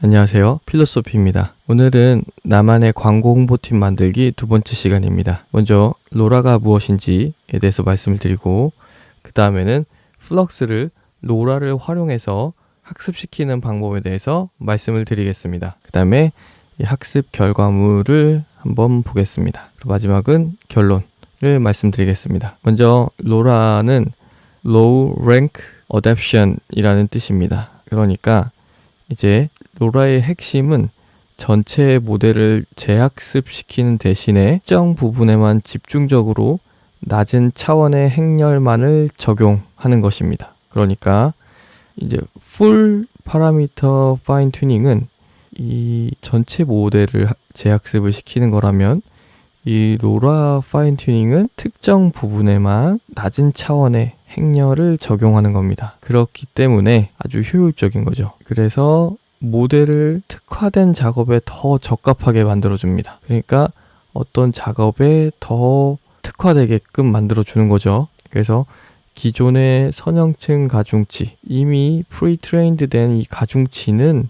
안녕하세요. 필로소피입니다. 오늘은 나만의 광고 홍보팀 만들기 두 번째 시간입니다. 먼저 로라가 무엇인지에 대해서 말씀을 드리고 그 다음에는 플럭스를 로라를 활용해서 학습시키는 방법에 대해서 말씀을 드리겠습니다. 그 다음에 이 학습 결과물을 한번 보겠습니다. 그리고 마지막은 결론을 말씀드리겠습니다. 먼저 로라는 Low Rank Adaption 이라는 뜻입니다. 그러니까 이제 로라의 핵심은 전체 모델을 재학습시키는 대신에 특정 부분에만 집중적으로 낮은 차원의 행렬만을 적용하는 것입니다. 그러니까 이제 Full Parameter Fine Tuning은 이 전체 모델을 재학습을 시키는 거라면 이 로라 파인 튜닝은 특정 부분에만 낮은 차원의 행렬을 적용하는 겁니다. 그렇기 때문에 아주 효율적인 거죠. 그래서 모델을 특화된 작업에 더 적합하게 만들어줍니다. 그러니까 어떤 작업에 더 특화되게끔 만들어주는 거죠. 그래서 기존의 선형층 가중치, 이미 프리트레인드 된 이 가중치는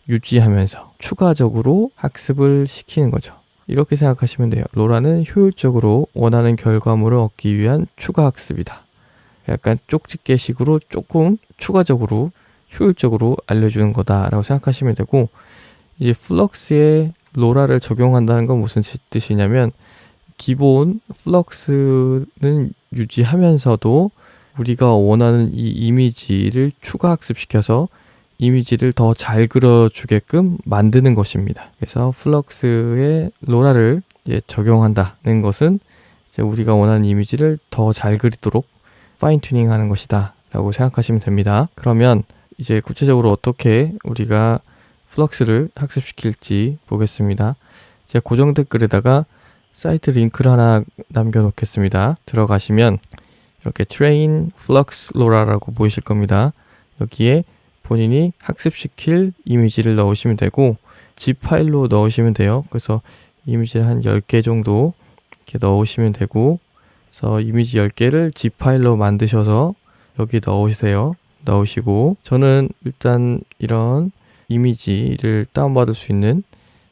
유지하면서 추가적으로 학습을 시키는 거죠. 이렇게 생각하시면 돼요. 로라는 효율적으로 원하는 결과물을 얻기 위한 추가 학습이다. 약간 쪽집게식으로 조금 추가적으로 효율적으로 알려주는 거다라고 생각하시면 되고, 이제 플럭스에 로라를 적용한다는 건 무슨 뜻이냐면 기본 플럭스는 유지하면서도 우리가 원하는 이 이미지를 추가 학습시켜서 이미지를 더 잘 그려주게끔 만드는 것입니다. 그래서 플럭스에 로라를 이제 적용한다는 것은 이제 우리가 원하는 이미지를 더 잘 그리도록 파인 튜닝하는 것이다 라고 생각하시면 됩니다. 그러면 이제 구체적으로 어떻게 우리가 플럭스를 학습시킬지 보겠습니다. 제가 고정 댓글에다가 사이트 링크를 하나 남겨놓겠습니다. 들어가시면 이렇게 train flux lora라고 보이실 겁니다. 여기에 본인이 학습시킬 이미지를 넣으시면 되고 zip 파일로 넣으시면 돼요. 그래서 이미지를 한 10개 정도 이렇게 넣으시면 되고, 그래서 이미지 10개를 zip 파일로 만드셔서 여기 넣으세요. 넣으시고, 저는 일단 이런 이미지를 다운받을 수 있는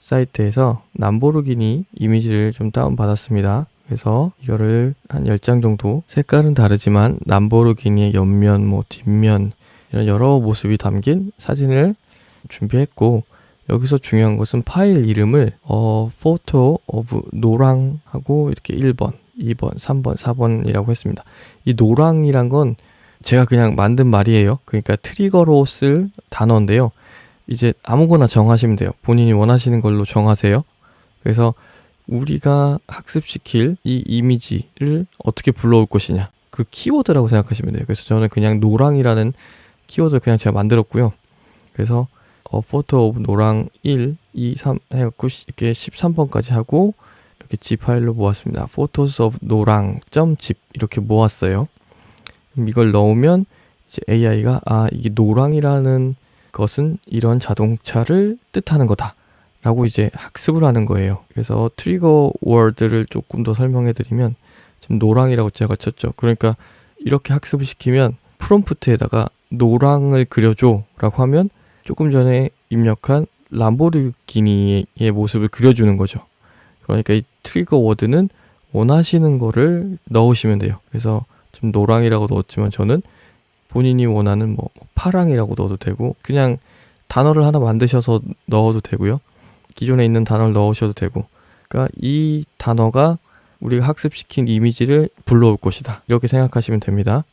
사이트에서 람보르기니 이미지를 좀 다운받았습니다. 그래서 이거를 한 10장 정도, 색깔은 다르지만 람보르기니의 옆면, 뒷면 이런 여러 모습이 담긴 사진을 준비했고, 여기서 중요한 것은 파일 이름을 photo of 노랑 하고 이렇게 1번, 2번, 3번, 4번이라고 했습니다. 이 노랑이란 건 제가 그냥 만든 말이에요. 그러니까 트리거로 쓸 단어인데요. 이제 아무거나 정하시면 돼요. 본인이 원하시는 걸로 정하세요. 그래서 우리가 학습시킬 이 이미지를 어떻게 불러올 것이냐, 그 키워드라고 생각하시면 돼요. 그래서 저는 그냥 노랑이라는 키워드를 그냥 제가 만들었고요. 그래서 photo of 노랑 1, 2, 3 해갖고 이렇게 13번까지 하고 이렇게 zip 파일로 모았습니다. photos of 노랑.zip 이렇게 모았어요. 이걸 넣으면 이제 AI가 이게 노랑이라는 것은 이런 자동차를 뜻하는 거다 라고 이제 학습을 하는 거예요. 그래서 트리거 워드를 조금 더 설명해 드리면, 지금 노랑이라고 제가 쳤죠. 그러니까 이렇게 학습을 시키면 프롬프트에다가 노랑을 그려줘 라고 하면 조금 전에 입력한 람보르기니의 모습을 그려주는 거죠. 그러니까 이 트리거 워드는 원하시는 거를 넣으시면 돼요. 그래서 지금 노랑이라고 넣었지만 저는 본인이 원하는 파랑이라고 넣어도 되고, 그냥 단어를 하나 만드셔서 넣어도 되고요. 기존에 있는 단어를 넣으셔도 되고, 그러니까 이 단어가 우리가 학습시킨 이미지를 불러올 것이다 이렇게 생각하시면 됩니다.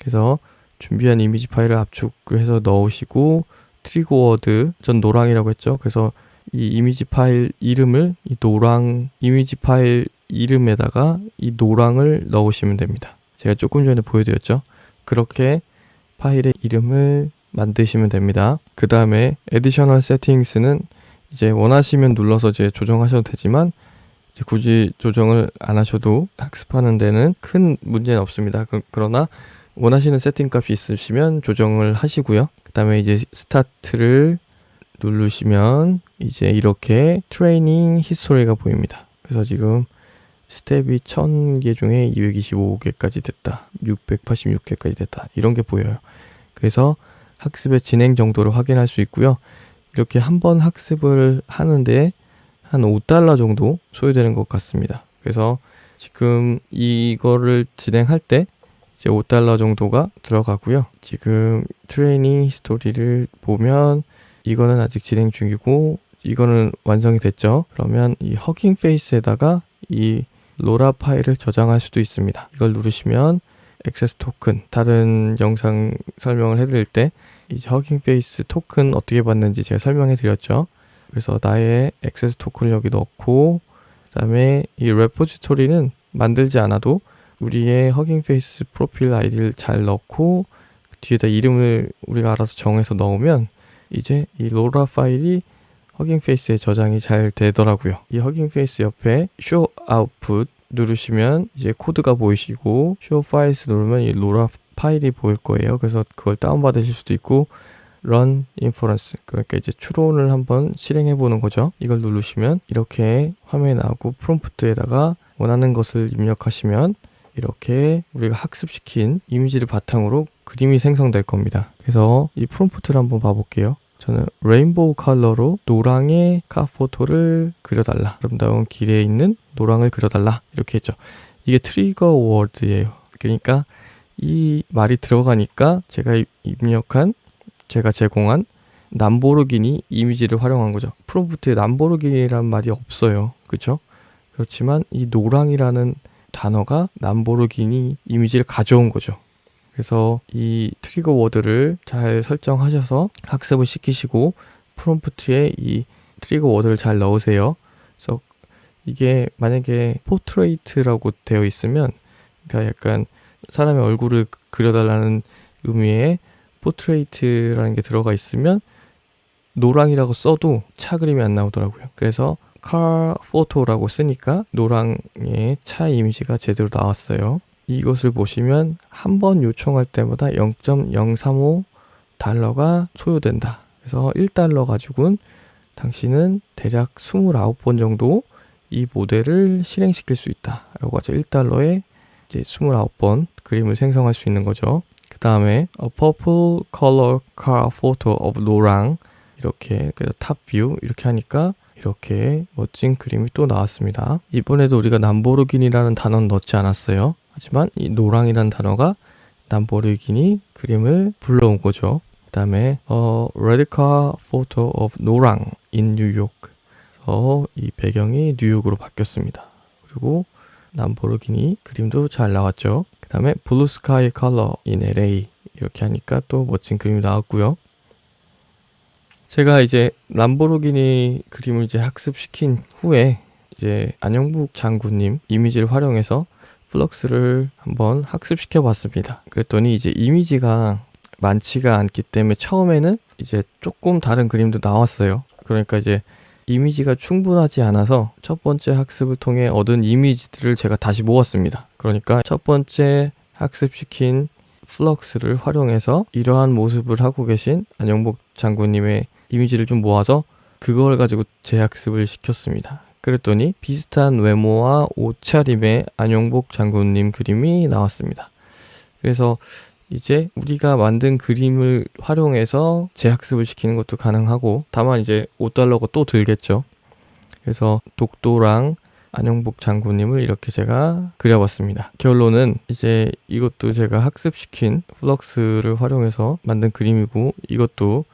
그래서 준비한 이미지 파일을 압축을 해서 넣으시고, 트리거 워드, 전 노랑이라고 했죠. 그래서 이 이미지 파일 이름을 이 노랑 이미지 파일 이름에다가 이 노랑을 넣으시면 됩니다. 제가 조금 전에 보여드렸죠. 그렇게 파일의 이름을 만드시면 됩니다. 그 다음에 Additional Settings는 이제 원하시면 눌러서 이제 조정하셔도 되지만, 이제 굳이 조정을 안 하셔도 학습하는 데는 큰 문제는 없습니다. 그러나 원하시는 세팅 값이 있으시면 조정을 하시고요. 그 다음에 이제 스타트를 누르시면 이제 이렇게 트레이닝 히스토리가 보입니다. 그래서 지금 스텝이 1000개 중에 225개까지 됐다, 686개까지 됐다, 이런 게 보여요. 그래서 학습의 진행 정도를 확인할 수 있고요. 이렇게 한 번 학습을 하는데 한 $5 정도 소요되는 것 같습니다. 그래서 지금 이거를 진행할 때 이제 $5 정도가 들어가고요. 지금 트레이닝 히스토리를 보면 이거는 아직 진행 중이고 이거는 완성이 됐죠. 그러면 이 허깅 페이스에다가 이 로라 파일을 저장할 수도 있습니다. 이걸 누르시면 액세스 토큰, 다른 영상 설명을 해드릴 때 이제 허깅 페이스 토큰 어떻게 받는지 제가 설명해 드렸죠. 그래서 나의 액세스 토큰을 여기 넣고 그 다음에 이 레포지토리는 만들지 않아도 우리의 허깅 페이스 프로필 아이디를 잘 넣고 그 뒤에다 이름을 우리가 알아서 정해서 넣으면 이제 이 로라 파일이 허깅 페이스에 저장이 잘 되더라고요. 이 허깅 페이스 옆에 show output 누르시면 이제 코드가 보이시고 show files 누르면 이 로라 파일이 보일 거예요. 그래서 그걸 다운받으실 수도 있고 run inference, 그러니까 이제 추론을 한번 실행해 보는 거죠. 이걸 누르시면 이렇게 화면이 나오고 프롬프트에다가 원하는 것을 입력하시면 이렇게 우리가 학습시킨 이미지를 바탕으로 그림이 생성될 겁니다. 그래서 이 프롬프트를 한번 봐볼게요. 저는 레인보우 컬러로 노랑의 카포토를 그려달라. 아름다운 길에 있는 노랑을 그려달라. 이렇게 했죠. 이게 트리거 워드예요. 그러니까 이 말이 들어가니까 제가 제공한 람보르기니 이미지를 활용한 거죠. 프롬프트에 람보르기니라는 말이 없어요. 그렇죠? 그렇지만 이 노랑이라는 단어가 람보르기니 이미지를 가져온 거죠. 그래서 이 트리거 워드를 잘 설정하셔서 학습을 시키시고 프롬프트에 이 트리거 워드를 잘 넣으세요. 그래서 이게 만약에 포트레이트라고 되어 있으면, 그러니까 약간 사람의 얼굴을 그려달라는 의미의 포트레이트라는 게 들어가 있으면 노랑이라고 써도 차 그림이 안 나오더라고요. 그래서 car photo라고 쓰니까 노랑의 차 이미지가 제대로 나왔어요. 이것을 보시면 한 번 요청할 때마다 0.035달러가 소요된다. 그래서 $1 가지고는 당신은 대략 29번 정도 이 모델을 실행시킬 수 있다 라고 하죠. $1에 이제 29번 그림을 생성할 수 있는 거죠. 그 다음에 a purple color car photo of 노랑, 이렇게 탑 뷰 이렇게 하니까 이렇게 멋진 그림이 또 나왔습니다. 이번에도 우리가 람보르기니라는 단어는 넣지 않았어요. 하지만 이 노랑이라는 단어가 람보르기니 그림을 불러온 거죠. 그 다음에 red car photo of 노랑 in New York. 그래서 이 배경이 뉴욕으로 바뀌었습니다. 그리고 람보르기니 그림도 잘 나왔죠. 그 다음에 blue sky color in LA, 이렇게 하니까 또 멋진 그림이 나왔고요. 제가 이제 람보르기니 그림을 이제 학습시킨 후에 이제 안영북 장군님 이미지를 활용해서 플럭스를 한번 학습시켜 봤습니다. 그랬더니 이제 이미지가 많지가 않기 때문에 처음에는 이제 조금 다른 그림도 나왔어요. 그러니까 이제 이미지가 충분하지 않아서 첫 번째 학습을 통해 얻은 이미지들을 제가 다시 모았습니다. 그러니까 첫 번째 학습시킨 플럭스를 활용해서 이러한 모습을 하고 계신 안영복 장군님의 이미지를 좀 모아서 그걸 가지고 재학습을 시켰습니다. 그랬더니 비슷한 외모와 옷차림의 안영복 장군님 그림이 나왔습니다. 그래서 이제 우리가 만든 그림을 활용해서 재학습을 시키는 것도 가능하고, 다만 이제 $5가 또 들겠죠. 그래서 독도랑 안영복 장군님을 이렇게 제가 그려봤습니다. 결론은 이제 이것도 제가 학습시킨 플럭스를 활용해서 만든 그림이고, 이것도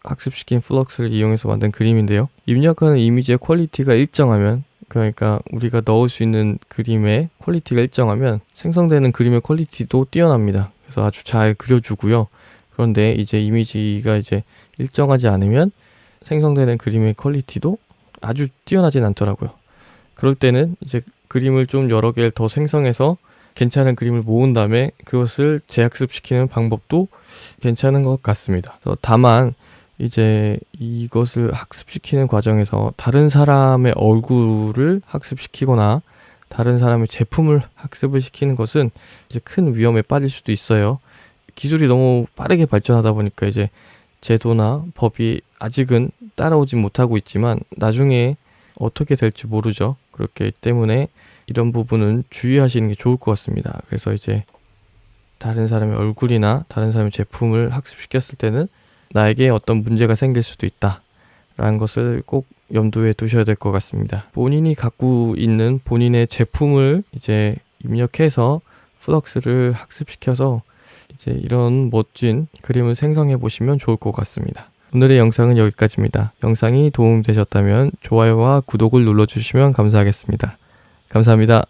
학습시킨 플럭스를 이용해서 만든 그림인데요. 입력하는 이미지의 퀄리티가 일정하면, 그러니까 우리가 넣을 수 있는 그림의 퀄리티가 일정하면 생성되는 그림의 퀄리티도 뛰어납니다. 그래서 아주 잘 그려주고요. 그런데 이제 이미지가 이제 일정하지 않으면 생성되는 그림의 퀄리티도 아주 뛰어나진 않더라고요. 그럴 때는 이제 그림을 좀 여러 개를 더 생성해서 괜찮은 그림을 모은 다음에 그것을 재학습시키는 방법도 괜찮은 것 같습니다. 다만 이제 이것을 학습시키는 과정에서 다른 사람의 얼굴을 학습시키거나 다른 사람의 제품을 학습을 시키는 것은 이제 큰 위험에 빠질 수도 있어요. 기술이 너무 빠르게 발전하다 보니까 이제 제도나 법이 아직은 따라오지 못하고 있지만 나중에 어떻게 될지 모르죠. 그렇기 때문에 이런 부분은 주의하시는 게 좋을 것 같습니다. 그래서 이제 다른 사람의 얼굴이나 다른 사람의 제품을 학습시켰을 때는 나에게 어떤 문제가 생길 수도 있다. 라는 것을 꼭 염두에 두셔야 될 것 같습니다. 본인이 갖고 있는 본인의 제품을 이제 입력해서 플럭스를 학습시켜서 이제 이런 멋진 그림을 생성해 보시면 좋을 것 같습니다. 오늘의 영상은 여기까지입니다. 영상이 도움되셨다면 좋아요와 구독을 눌러주시면 감사하겠습니다. 감사합니다.